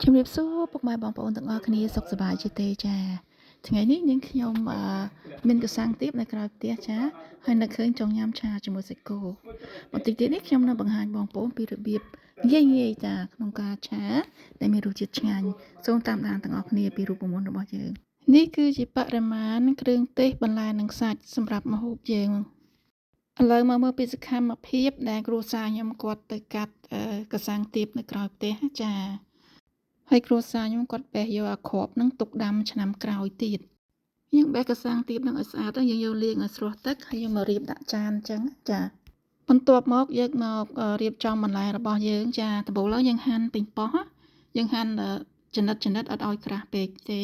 ជំរាបសួរពុកម៉ែបងប្អូនទាំងអស់គ្នាសុខសប្បាយជាទេចាថ្ងៃនេះនាងខ្ញុំមានកសាំងទៀបនៅក្រៅផ្ទះចាហើយនឹកឃើញចង់ញ៉ាំឆាជាមួយសាច់គោបន្តិចទៀតនេះខ្ញុំនឹងបង្ហាញបងប្អូនពីរបៀបងាយចាក្នុងការឆាដែលមានរសជាតិឆ្ងាញ់សូមតាមដានទាំងអស់គ្នាពីរូបមន្តរបស់យើងនេះគឺជាបរិមាណគ្រឿងទេសបន្លែនិងសាច់សម្រាប់ម្ហូបយើងឥឡូវមកមើលពីសកម្មភាពដែលគ្រួសារខ្ញុំគាត់ទៅកាត់កសាំងទៀបនៅក្រៅផ្ទះចាហើយគ្រួសារខ្ញុំគាត់បេះយកអាគ្រាប់ហ្នឹងទុកដាំឆ្នាំក្រោយទៀតយើងបេះកសាំងទៀបហ្នឹងឲ្យស្អាតទៅយើងយកលាងឲ្យស្រស់ទឹកហើយយើងមករៀបដាក់ចានអញ្ចឹងចាបន្ទាប់មកយើងមករៀបចំបន្លែរបស់យើងចាដំបូងឡើយយើងហាន់ពេញប៉ោះយើងហាន់ចំណិតអត់ឲ្យក្រាស់ពេកទេ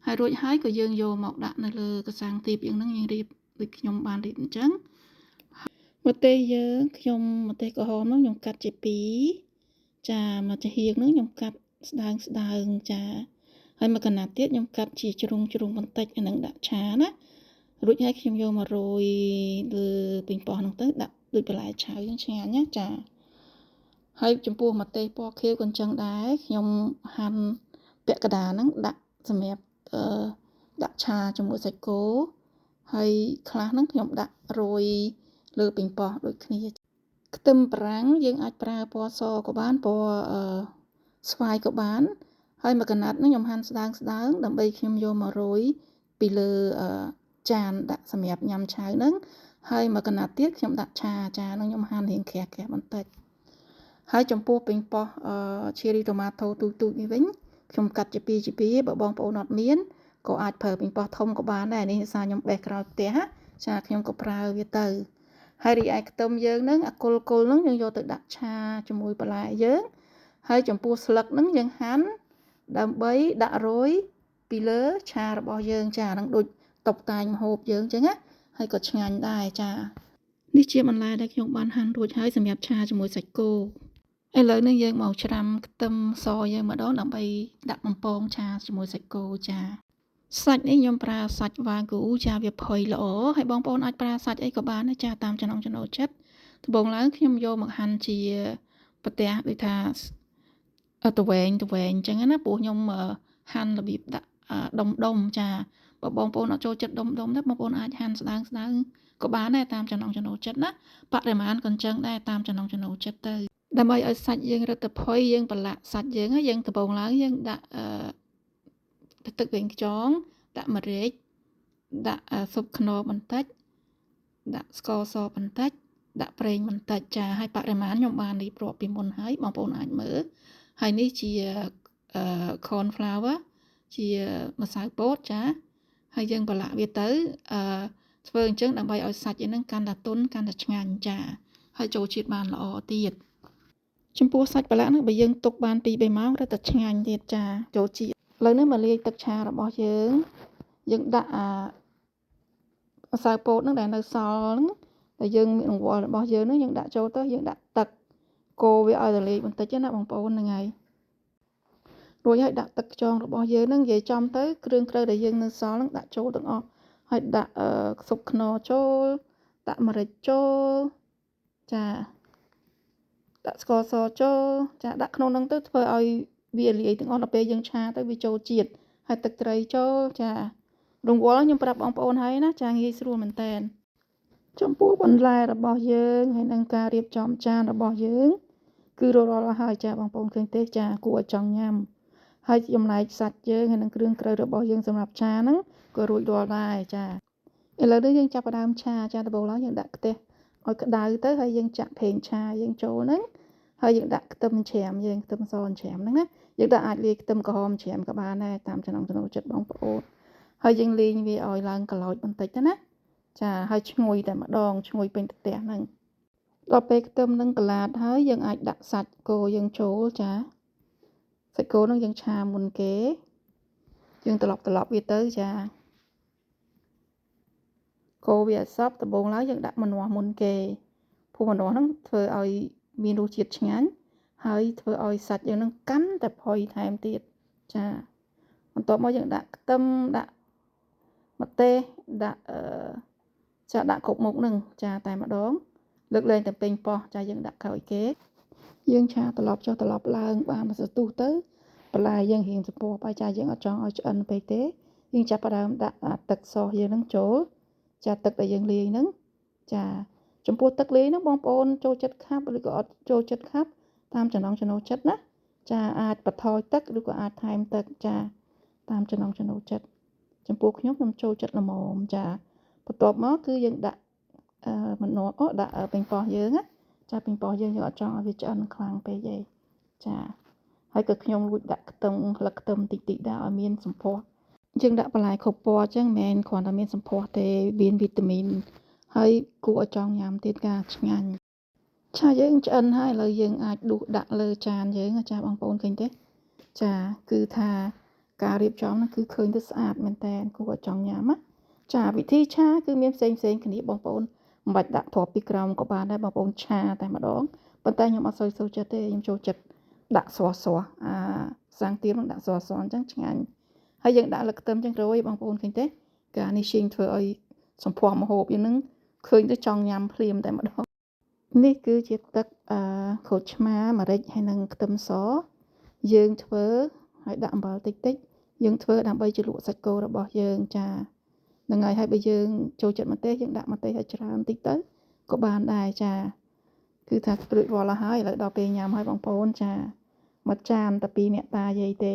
ហើយរួចហើយក៏យើងយកមកដាក់នៅលើកសាំងទៀបយើងហ្នឹងយើងរៀបដូចខ្ញុំបានរៀបអញ្ចឹងម្ទេសយើងខ្ញុំម្ទេសក្រហមហ្នឹងខ្ញុំកាត់ជា2ចាមកចាហៀងហ្នឹងខ្ញុំកាត់ស្ដើងចាហើយមកកណាត់ទៀតខ្ញុំកាត់ជាជ្រុងបន្តិចអានឹងដាក់ឆាណារួចហើយខ្ញុំយកមករោយលើពេញប៉ោះហ្នឹងទៅដាក់ដូចបន្លែឆៅហ្នឹងឆ្ងាញ់ណាចាហើយចំពោះម្ទេសពណ៌ខៀវក៏អញ្ចឹងដែរខ្ញុំហាន់ពាក់កណ្ដាលហ្នឹងដាក់សម្រាប់ដាក់ឆាជាមួយសាច់គោហើយខ្លះហ្នឹងខ្ញុំដាក់រោយលើពេញប៉ោះដូចគ្នាខ្ទឹមបារាំងយើងអាចប្រើពណ៌សក៏បានពណ៌ស្វាយក៏បានហើយមកកណាត់នេះខ្ញុំហាន់ស្ដើងដើម្បីខ្ញុំយកមករោយពីលើចានដាក់សម្រាប់ញ៉ាំឆៅហ្នឹងហើយមកកណាត់ទៀតខ្ញុំដាក់ឆាចាហ្នឹងខ្ញុំហាន់រៀងក្រាស់បន្តិចហើយចំពោះពេញប៉ោះcherry tomato ទូចនេះវិញខ្ញុំកាត់ជា2បើបងប្អូនអត់មានក៏អាចប្រើពេញប៉ោះធំក៏បានដែរនេះដោយសារខ្ញុំបេះក្រោយផ្ទះចាខ្ញុំក៏ប្រើវាទៅហើយរីឯខ្ទឹមយើងហ្នឹងអាគុលហ្នឹងយើងយកទៅដាក់ឆាជាមួយបន្លែយើងហើយចំពោះស្លឹកហ្នឹងយើងហាន់ដើម្បីដាក់រោយពីលើឆារបស់យើងចាហ្នឹងដូចតុបតែងម្ហូបយើងអញ្ចឹងណាហើយក៏ឆ្ងាញ់ដែរចានេះជាបន្លែដែលខ្ញុំបានហាន់រួចហើយសម្រាប់ឆាជាមួយសាច់គោឥឡូវនេះយើងមកច្រាំខ្ទឹមសយើងម្ដងដើម្បីដាក់បំពងឆាជាមួយសាច់គោចាសាច់នេះខ្ញុំប្រើសាច់វ៉ាហ្គូចាវាផុយល្អហើយបងប្អូនអាចប្រើសាច់អីក៏បានដែរចាតាមចំណង់ចំណូលចិត្តដំបូងឡើងខ្ញុំយកមកហាន់ជាប្រទះដូចថាទៅវែងអញ្ចឹងណាព្រោះខ្ញុំហាន់របៀបដាក់ដុំចាបើបងប្អូនអត់ចូលចិត្តដុំទេបងប្អូនអាចហាន់ស្ដើងក៏បានដែរតាមចំណង់ចំណូលចិត្តណាបរិមាណក៏អញ្ចឹងដែរតាមចំណង់ចំណូលចិត្តទៅដើម្បីឲ្យសាច់យើងរឹតតែផុយយើងប្រឡាក់សាច់យើងយើងដំបូងឡើងយើងដាក់ទឹកវែងខ្យងដាក់ម្រេចដាក់ស៊ុបខ្នុរបន្តិចដាក់ស្ករសបន្តិចដាក់ប្រេងបន្តិចចាហើយបរិមាណខ្ញុំបានរៀបរាប់ពីមុនហើយបងប្អូនអាចមើលហើយនេះជាcorn flour ជាម្សៅពោតចាហើយយើងប្រឡាក់វាទៅធ្វើអញ្ចឹងដើម្បីឲ្យសាច់ហ្នឹងកាន់តែទន់កាន់តែឆ្ងាញ់ចាហើយចូលជាតិបានល្អទៀតចំពោះសាច់ប្រឡាក់ហ្នឹងបើយើងទុកបាន 2-3 ម៉ោងរឹតតែឆ្ងាញ់ទៀតចាចូលជាតិឥឡូវនេះមកលាយទឹកឆារបស់យើងដាក់ម្សៅពោតហ្នឹងដែលនៅសល់ហ្នឹងតែយើងមានអង្វល់របស់យើងហ្នឹងយើងដាក់ចូលទៅយើងដាក់ទឹកកូរវាឲ្យរលាយបន្តិចណាបងប្អូនហ្នឹងហើយរួចហើយដាក់ទឹកខ្យងរបស់យើងហ្នឹងនិយាយចំទៅគ្រឿងក្រៅដែលយើងនៅសល់ហ្នឹងដាក់ចូលទាំងអស់ហើយដាក់ស៊ុបខ្នុរចូលដាក់ម្រេចចូលចាដាក់ស្ករសចូលចាដាក់ក្នុងហ្នឹងទៅធ្វើឲ្យវាលាយទាំងអស់ដល់ពេលយើងឆាទៅវាចូលជាតិហើយទឹកត្រីចូលចារង្វាល់ខ្ញុំប្រាប់បងប្អូនហើយណាចាងាយស្រួលមែនតើចំពោះបន្លែរបស់យើងហើយនឹងការរៀបចំចានរបស់យើងគឺរាល់ហើយចាបងប្អូនឃើញទេចាគួរឲ្យចង់ញ៉ាំហើយចំណែកសាច់យើងហើយនឹងគ្រឿងក្រៅរបស់យើងសម្រាប់ឆាហ្នឹងក៏រួចរាល់ដែរចាឥឡូវនេះយើងចាប់ផ្ដើមឆាចាដំបូងឡើងយើងដាក់ខ្ទះឲ្យក្តៅទៅហើយយើងចាក់ប្រេងឆាយើងចូលហ្នឹងហើយយើងដាក់ខ្ទឹមច្រាមយើងខ្ទឹមសច្រាមហ្នឹងណាយើងដាក់អាចលាយខ្ទឹមក្រហមច្រាមក៏បានដែរតាមចំណង់ចំណូលចិត្តបងប្អូនហើយយើងលីងវាឲ្យឡើងក្លោចបន្តិចទៅណាចាហើយឈ្ងុយតែម្ដងឈ្ងុយពេញផ្ទះហ្នឹងដល់ពេលខ្ទឹមនឹងកលាតហើយយើងអាចដាក់សាច់គោយើងចូលចាសាច់គោនឹងយើងឆាមុនគេយើងត្រឡប់វាទៅចាកូរវាឲ្យសព្វដំបូងឡើយយើងដាក់ម្នាស់មុនគេព្រោះម្នាស់ហ្នឹងធ្វើឲ្យមានរសជាតិឆ្ងាញ់ហើយធ្វើឲ្យសាច់យើងនឹងកាន់តែផុយថែមទៀតចាបន្ទាប់មកយើងដាក់ខ្ទឹមដាក់ម្ទេសដាក់ចាដាក់គ្រប់មុខហ្នឹងចាតែម្ដងលើកលែងតែពេញប៉ោះចាយើងដាក់ក្រោយគេយើងឆាត្រឡប់ចុះត្រឡប់ឡើងបានមួយសន្ទុះទៅ បន្លែយើងរៀងចំពោះបាយចាយើងអត់ចង់ឲ្យឆ្អិនពេកទេយើងចាប់ផ្ដើមដាក់ទឹកសយើងនឹងចូលចាទឹកដែលយើងលាយហ្នឹងចាចំពោះទឹកលាយហ្នឹងបងប្អូនចូលចិត្តខាប់ឬក៏អត់ចូលចិត្តខាប់តាមចំណង់ចំណូលចិត្តណាចាអាចបន្ថយទឹកឬក៏អាចថែមទឹកចាតាមចំណង់ចំណូលចិត្តចំពោះខ្ញុំចូលចិត្តល្មមចាបន្ទាប់មកគឺយើងដាក់ម្នាស់ដាក់ប៉េងប៉ោះយើងណាចាប៉េងប៉ោះយើងអត់ចង់ឲ្យវាឆ្អិនខ្លាំងពេកទេចាហើយក៏ខ្ញុំលួចដាក់ខ្ទឹមស្លឹកខ្ទឹមតិចៗដែរឲ្យមានសម្ផស្សយើងដាក់បន្លែគ្រប់ពណ៌អញ្ចឹងមិនមែនគ្រាន់តែមានសម្ផស្សទេមានវីតាមីនហើយគួរឲ្យចង់ញ៉ាំទៀតការឆ្ងាញ់ឆាយើងឆ្អិនហើយឥឡូវយើងអាចដួសដាក់លើចានយើងចាបងប្អូនឃើញទេចាគឺថាការរៀបចំហ្នឹងគឺឃើញទៅស្អាតមែនតើគួរឲ្យចង់ញ៉ាំណាចាវិធីឆាគឺមានផ្សេងគ្នាបងប្អូនមិនបាច់ដាក់គ្រាប់ពីក្រោមក៏បានដែរបងប្អូនឆាតែម្ដងប៉ុន្តែខ្ញុំអត់សូវចិត្តទេខ្ញុំចូលចិត្តដាក់ស្វះសាំងទៀបនឹងដាក់ស្វះអញ្ចឹងឆ្ងាញ់ហើយយើងដាក់លើខ្ទឹមអញ្ចឹងរយបងប្អូនឃើញទេការនេះឈីងធ្វើឲ្យសម្ផស្សម្ហូបយើងនឹងឃើញទៅចង់ញ៉ាំភ្លាមតែម្ដងនេះគឺជាទឹកក្រូចឆ្មាម្រេចហើយនិងខ្ទឹមសយើងធ្វើហើយដាក់អំបិលតិចយើងធ្វើដើម្បីជ្រលក់សាច់គោរបស់យើងចាហ្នឹងហើយបើយើងចូលចិត្តម្ទេសយើងដាក់ម្ទេសឲ្យច្រើនតិចទៅក៏បានដែរចាគឺថារួចរាល់ហើយឥឡូវដល់ពេលញ៉ាំហើយបងប្អូនចាមួយចានតែពីរអ្នកតាយាយទេ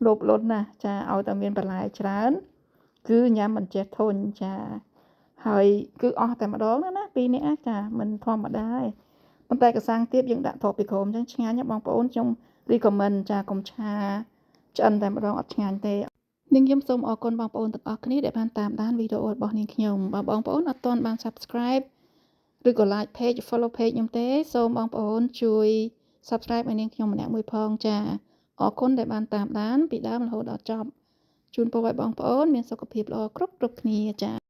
លោភលន់ណាស់ចាឲ្យតែមានបន្លែច្រើនគឺញ៉ាំមិនចេះធុញចាហើយគឺអស់តែម្ដងណាពីរនាក់ចាមិនធម្មតាទេប៉ុន្តែកសាំងទៀតយើងដាក់ថប់ពីក្រោមអញ្ចឹងឆ្ងាញ់ណាបងប្អូនខ្ញុំrecommendចាកុំឆាឆ្អិនតែម្ដងអត់ឆ្ងាញ់ទេនាងខ្ញុំសូមអរគុណបងប្អូនទាំងអស់គ្នាដែលបានតាមដានវីដេអូរបស់នាងខ្ញុំបើបងប្អូនអត់ទាន់បាន Subscribe ឬក៏ Like page follow page ខ្ញុំទេសូមបងប្អូនជួយ Subscribe ឲ្យនាងខ្ញុំម្នាក់មួយផងចាអរគុណដែលបានតាមដានពីដើមរហូតដល់ចប់ជូនពរឲ្យបងប្អូនមានសុខភាពល្អគ្រប់គ្នាចា